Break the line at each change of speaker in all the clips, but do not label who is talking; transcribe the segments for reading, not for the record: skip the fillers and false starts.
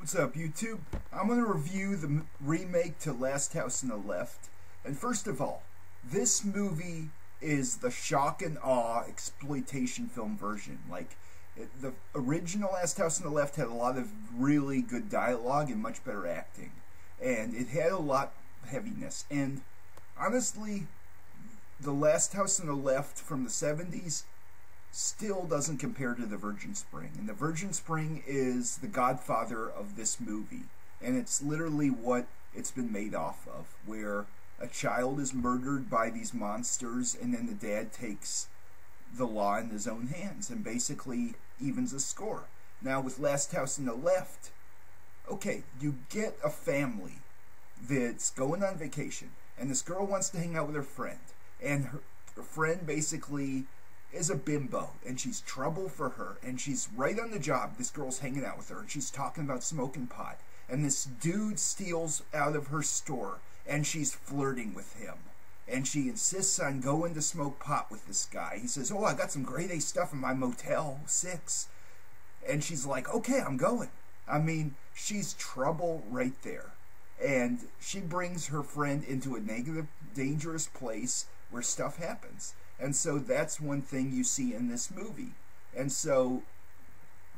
What's up, YouTube? I'm going to review the remake to Last House on the Left. And first of all, this movie is the shock and awe exploitation film version. The original Last House on the Left had a lot of really good dialogue and much better acting. And it had a lot of heaviness. And honestly, the Last House on the Left from the 70s still doesn't compare to The Virgin Spring. And The Virgin Spring is the godfather of this movie. And it's literally what it's been made off of, where a child is murdered by these monsters and then the dad takes the law in his own hands and basically evens the score. Now with Last House on the Left, okay, you get a family that's going on vacation and this girl wants to hang out with her friend, and her friend basically is a bimbo, and she's trouble for her, and she's right on the job. This girl's hanging out with her, and she's talking about smoking pot, and this dude steals out of her store, and she's flirting with him, and she insists on going to smoke pot with this guy. He says, "Oh, I got some grade A stuff in my Motel 6," and she's like, "Okay, I'm going." I mean, she's trouble right there, and she brings her friend into a negative, dangerous place where stuff happens. And so that's one thing you see in this movie. And so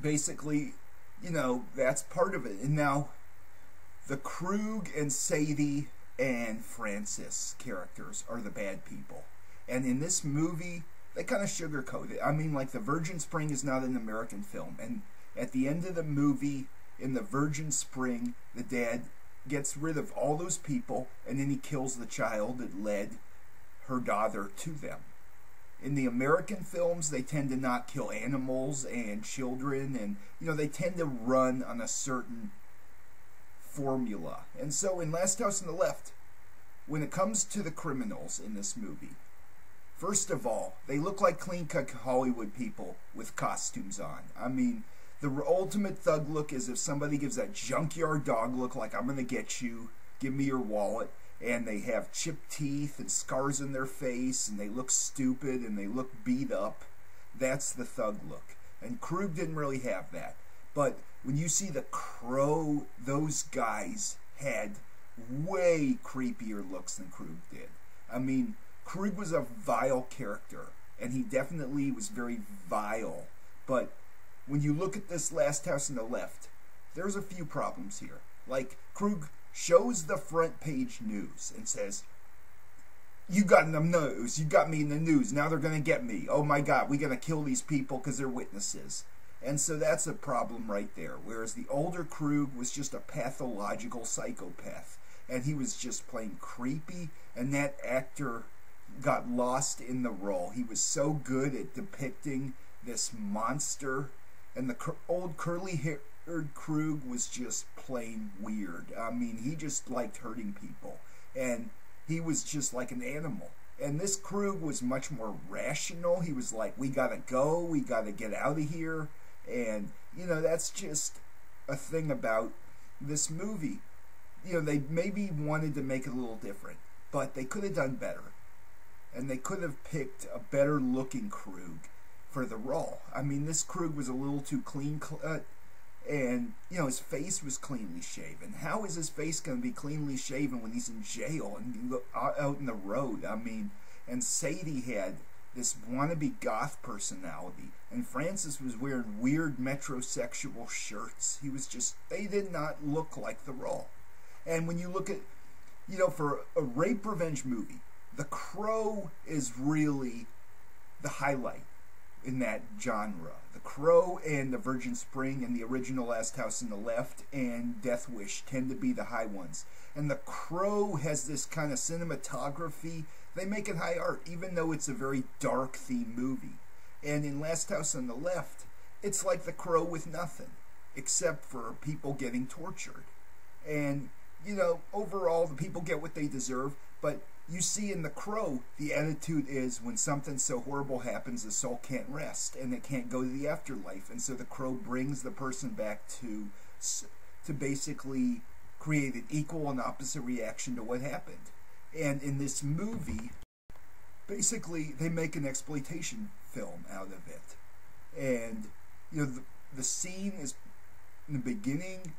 basically, that's part of it. And now the Krug and Sadie and Francis characters are the bad people. And in this movie, they kind of sugarcoat it. I mean, like, The Virgin Spring is not an American film. And at the end of the movie, in The Virgin Spring, the dad gets rid of all those people, and then he kills the child that led her daughter to them. In the American films, they tend to not kill animals and children, and they tend to run on a certain formula. And so in Last House on the Left, when it comes to the criminals in this movie, first of all, they look like clean-cut Hollywood people with costumes on. I mean, the ultimate thug look is if somebody gives that junkyard dog look, like, "I'm gonna get you, give me your wallet," and they have chipped teeth and scars in their face, and they look stupid, and they look beat up. That's the thug look. And Krug didn't really have that. But when you see the Crow, those guys had way creepier looks than Krug did. I mean, Krug was a vile character, and he definitely was very vile. But when you look at this Last House on the Left, there's a few problems here. Like, Krug shows the front page news and says, "You got in the news, you got me in the news, now they're going to get me. Oh my God, we got to kill these people because they're witnesses." And so that's a problem right there. Whereas the older Krug was just a pathological psychopath, and he was just plain creepy, and that actor got lost in the role. He was so good at depicting this monster, and the old curly-haired Krug was just plain weird. I mean, he just liked hurting people, and he was just like an animal. And this Krug was much more rational. He was like, "We gotta go, we gotta get out of here." And that's just a thing about this movie. They maybe wanted to make it a little different, but they could have done better, and they could have picked a better looking Krug for the role. I mean, this Krug was a little too clean cut, and his face was cleanly shaven. How is his face going to be cleanly shaven when he's in jail and out in the road? I mean, and Sadie had this wannabe goth personality, and Francis was wearing weird metrosexual shirts. They did not look like the role. And when you look at, for a rape revenge movie, The Crow is really the highlight in that genre. The Crow and The Virgin Spring and the original Last House on the Left and Death Wish tend to be the high ones. And The Crow has this kind of cinematography. They make it high art, even though it's a very dark theme movie. And in Last House on the Left, it's like The Crow with nothing, except for people getting tortured. And, overall, the people get what they deserve, but you see in The Crow, the attitude is when something so horrible happens, the soul can't rest, and it can't go to the afterlife. And so The Crow brings the person back to basically create an equal and opposite reaction to what happened. And in this movie, basically, they make an exploitation film out of it. And, the scene is, in the beginning,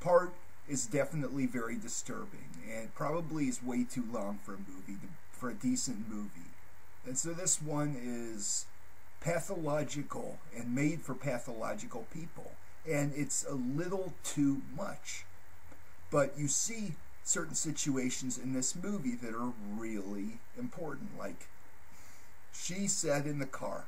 part is definitely very disturbing, and probably is way too long for a movie, for a decent movie. And so this one is pathological and made for pathological people, and it's a little too much. But you see certain situations in this movie that are really important, like she sat in the car.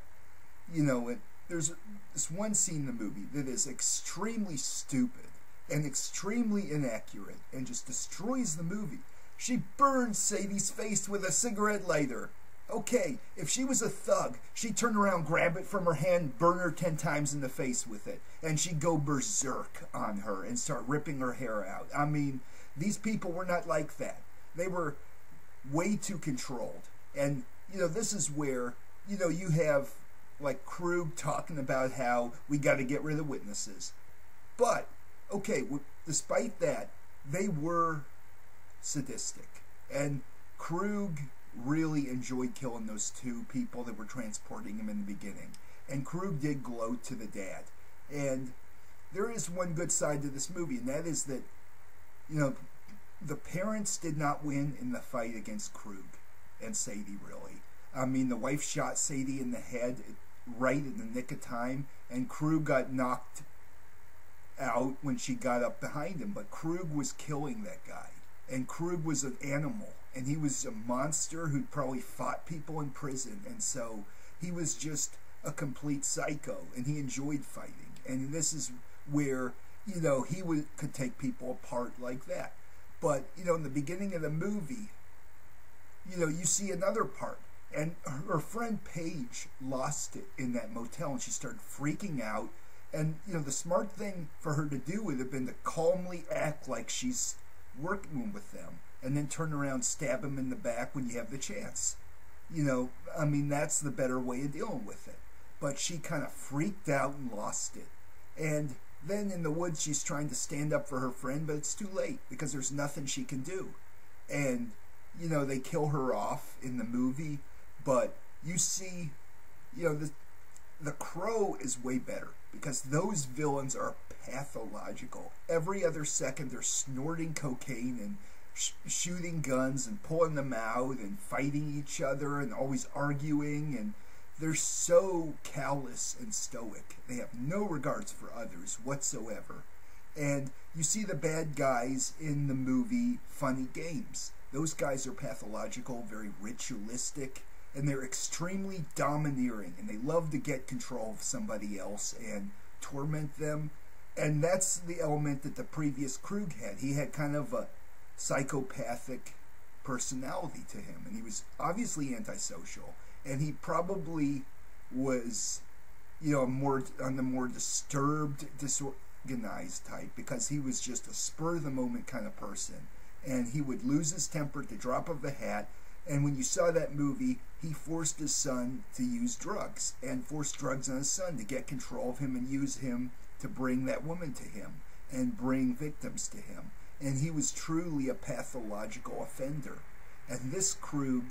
There's this one scene in the movie that is extremely stupid and extremely inaccurate and just destroys the movie. She burns Sadie's face with a cigarette lighter. Okay, if she was a thug, she'd turn around, grab it from her hand, burn her 10 times in the face with it, and she'd go berserk on her and start ripping her hair out. I mean, these people were not like that. They were way too controlled. And, this is where, you have, like, Krug talking about how we got to get rid of witnesses. But, okay, despite that, they were sadistic. And Krug really enjoyed killing those 2 people that were transporting him in the beginning. And Krug did gloat to the dad. And there is one good side to this movie, and that is that, the parents did not win in the fight against Krug and Sadie, really. I mean, the wife shot Sadie in the head right in the nick of time, and Krug got knocked out when she got up behind him. But Krug was killing that guy. And Krug was an animal. And he was a monster who'd probably fought people in prison. And so he was just a complete psycho. And he enjoyed fighting. And this is where, he could take people apart like that. But, in the beginning of the movie, you see another part. And her friend Paige lost it in that motel. And she started freaking out. And, the smart thing for her to do would have been to calmly act like she's working with them, and then turn around, stab him in the back when you have the chance. That's the better way of dealing with it. But she kind of freaked out and lost it. And then in the woods, she's trying to stand up for her friend, but it's too late because there's nothing she can do. And, they kill her off in the movie, but you see, the Crow is way better because those villains are pathological. Every other second, they're snorting cocaine and shooting guns and pulling them out and fighting each other and always arguing, and they're so callous and stoic. They have no regards for others whatsoever. And you see the bad guys in the movie Funny Games. Those guys are pathological, very ritualistic, and they're extremely domineering, and they love to get control of somebody else and torment them. And that's the element that the previous Krug had. He had kind of a psychopathic personality to him, and he was obviously antisocial, and he probably was, more on the more disturbed, disorganized type, because he was just a spur-of-the-moment kind of person, and he would lose his temper at the drop of a hat. And when you saw that movie, he forced his son to use drugs, and forced drugs on his son to get control of him and use him to bring that woman to him and bring victims to him. And he was truly a pathological offender. And this Krug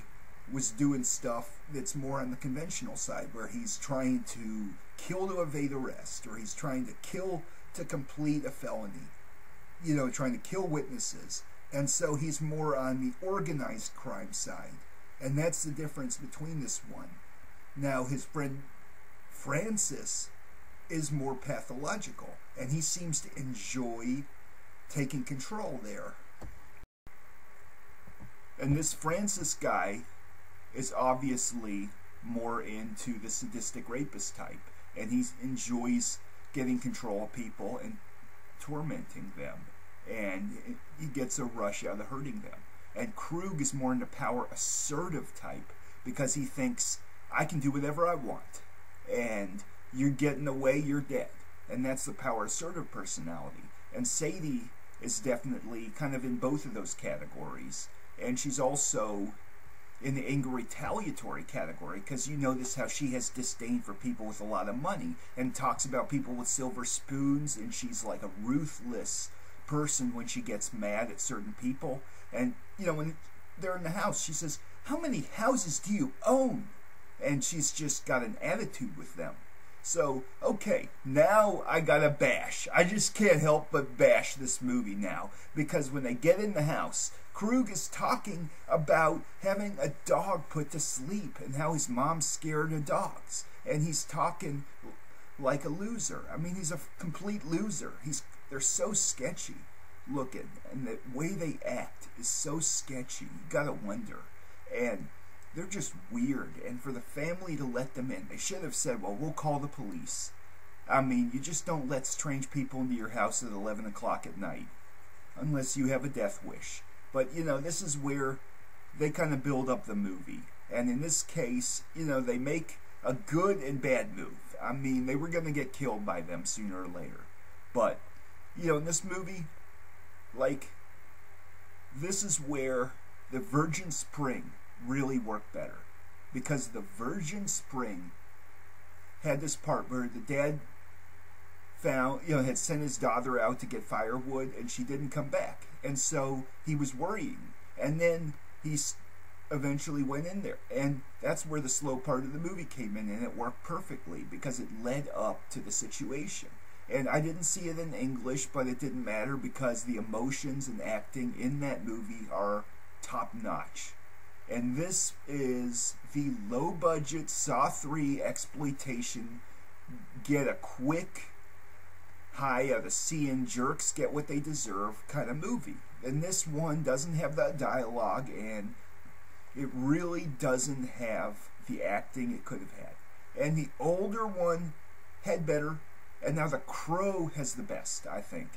was doing stuff that's more on the conventional side, where he's trying to kill to evade arrest, or he's trying to kill to complete a felony, trying to kill witnesses. And so he's more on the organized crime side. And that's the difference between this one. Now, his friend Francis is more pathological, and he seems to enjoy taking control there. And this Francis guy is obviously more into the sadistic rapist type, and he enjoys getting control of people and tormenting them, and he gets a rush out of hurting them. And Krug is more into power assertive type, because he thinks, I can do whatever I want, and you're getting away, you're dead. And that's the power assertive personality. And Sadie is definitely kind of in both of those categories. And she's also in the anger retaliatory category, because you notice how she has disdain for people with a lot of money and talks about people with silver spoons, and she's like a ruthless person when she gets mad at certain people. And, when they're in the house, she says, how many houses do you own? And she's just got an attitude with them. So, okay, now I gotta bash. I just can't help but bash this movie now. Because when they get in the house, Krug is talking about having a dog put to sleep and how his mom's scared of dogs. And he's talking like a loser. I mean, he's a complete loser. They're so sketchy looking, and the way they act is so sketchy. You gotta wonder. And they're just weird, and for the family to let them in, they should have said, well, we'll call the police. I mean, you just don't let strange people into your house at 11 o'clock at night, unless you have a death wish. But, you know, this is where they kind of build up the movie. And in this case, you know, they make a good and bad move. I mean, they were going to get killed by them sooner or later. But, you know, in this movie, like, this is where the Virgin Spring really worked better, because the Virgin Spring had this part where the dad had sent his daughter out to get firewood, and she didn't come back, and so he was worrying, and then he eventually went in there, and that's where the slow part of the movie came in, and it worked perfectly because it led up to the situation. And I didn't see it in English, but it didn't matter because the emotions and acting in that movie are top notch. And this is the low-budget Saw 3 exploitation, get a quick high out of seeing jerks get what they deserve kind of movie. And this one doesn't have that dialogue, and it really doesn't have the acting it could have had. And the older one had better, and now The Crow has the best, I think.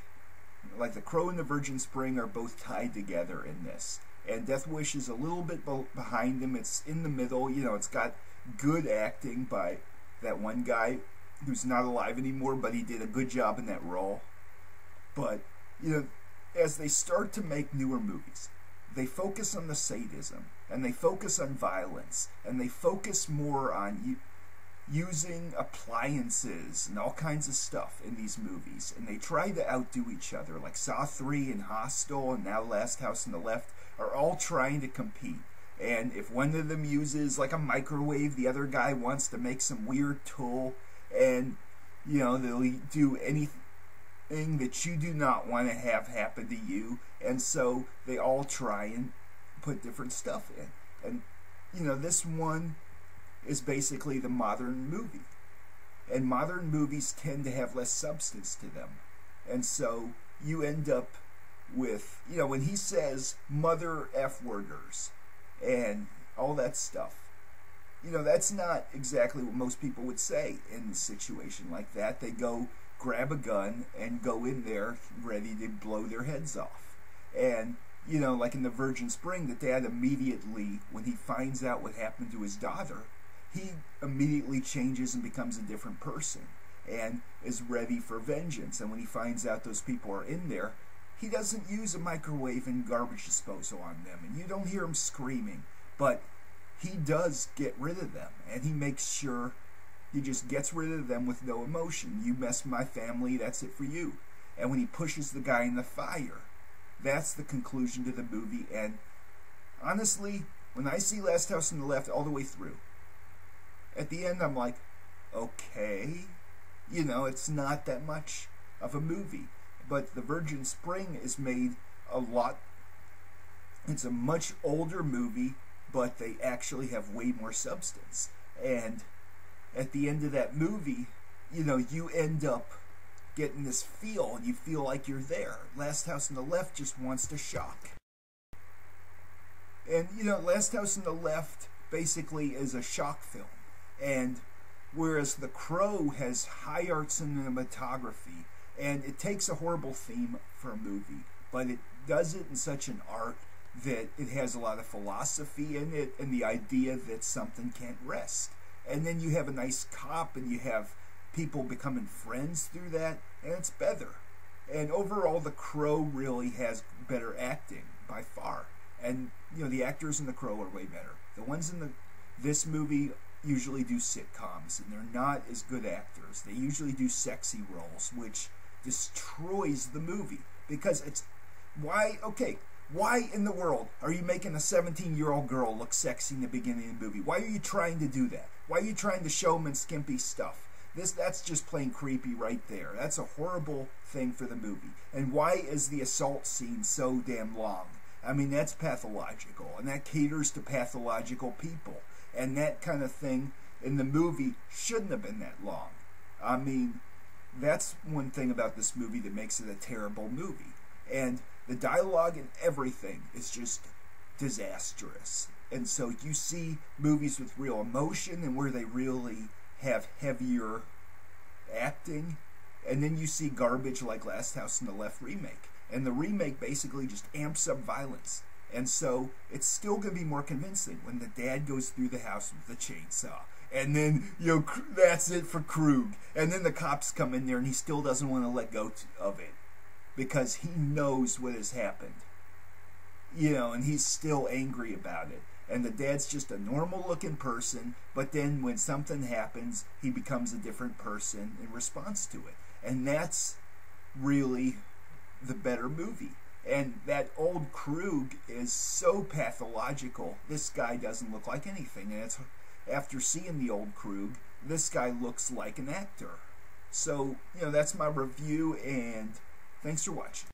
Like The Crow and The Virgin Spring are both tied together in this. And Death Wish is a little bit behind him. It's in the middle. You know, it's got good acting by that one guy who's not alive anymore, but he did a good job in that role. But, you know, as they start to make newer movies, they focus on the sadism, and they focus on violence, and they focus more on using appliances and all kinds of stuff in these movies. And they try to outdo each other, like Saw 3 and Hostel and now Last House on the Left are all trying to compete. And if one of them uses like a microwave, the other guy wants to make some weird tool, and you know, they'll do anything that you do not want to have happen to you. And so they all try and put different stuff in. And you know, this one is basically the modern movie. And modern movies tend to have less substance to them. And so you end up with, you know, when he says mother F-worders and all that stuff, you know, that's not exactly what most people would say in a situation like that. They go grab a gun and go in there ready to blow their heads off. And, you know, like in The Virgin Spring, the dad immediately, when he finds out what happened to his daughter, he immediately changes and becomes a different person and is ready for vengeance. And when he finds out those people are in there, he doesn't use a microwave and garbage disposal on them, and you don't hear him screaming, but he does get rid of them, and he makes sure he just gets rid of them with no emotion. You mess with my family, that's it for you. And when he pushes the guy in the fire, that's the conclusion to the movie. And honestly, when I see Last House on the Left all the way through, at the end I'm like, okay, you know, it's not that much of a movie. But The Virgin Spring is made a lot. It's a much older movie, but they actually have way more substance. And at the end of that movie, you know, you end up getting this feel, and you feel like you're there. Last House on the Left just wants to shock. And, you know, Last House on the Left basically is a shock film. And whereas The Crow has high art cinematography, and it takes a horrible theme for a movie, but it does it in such an art that it has a lot of philosophy in it, and the idea that something can't rest. And then you have a nice cop, and you have people becoming friends through that, and it's better. And overall, The Crow really has better acting by far. And, you know, the actors in The Crow are way better. The ones in this movie usually do sitcoms, and they're not as good actors. They usually do sexy roles, which destroys the movie. Because it's, why in the world are you making a 17-year-old girl look sexy in the beginning of the movie? Why are you trying to do that? Why are you trying to show them in skimpy stuff? That's just plain creepy right there. That's a horrible thing for the movie. And why is the assault scene so damn long? I mean, that's pathological, and that caters to pathological people. And that kind of thing in the movie shouldn't have been that long. I mean, that's one thing about this movie that makes it a terrible movie. And the dialogue and everything is just disastrous. And so you see movies with real emotion and where they really have heavier acting, and then you see garbage like Last House on the Left remake. And the remake basically just amps up violence. And so it's still going to be more convincing when the dad goes through the house with the chainsaw. And then, that's it for Krug. And then the cops come in there and he still doesn't want to let go of it because he knows what has happened. And he's still angry about it. And the dad's just a normal looking person, but then when something happens, he becomes a different person in response to it. And that's really the better movie. And that old Krug is so pathological. This guy doesn't look like anything. And it's after seeing the old Krug, this guy looks like an actor. So, that's my review, and thanks for watching.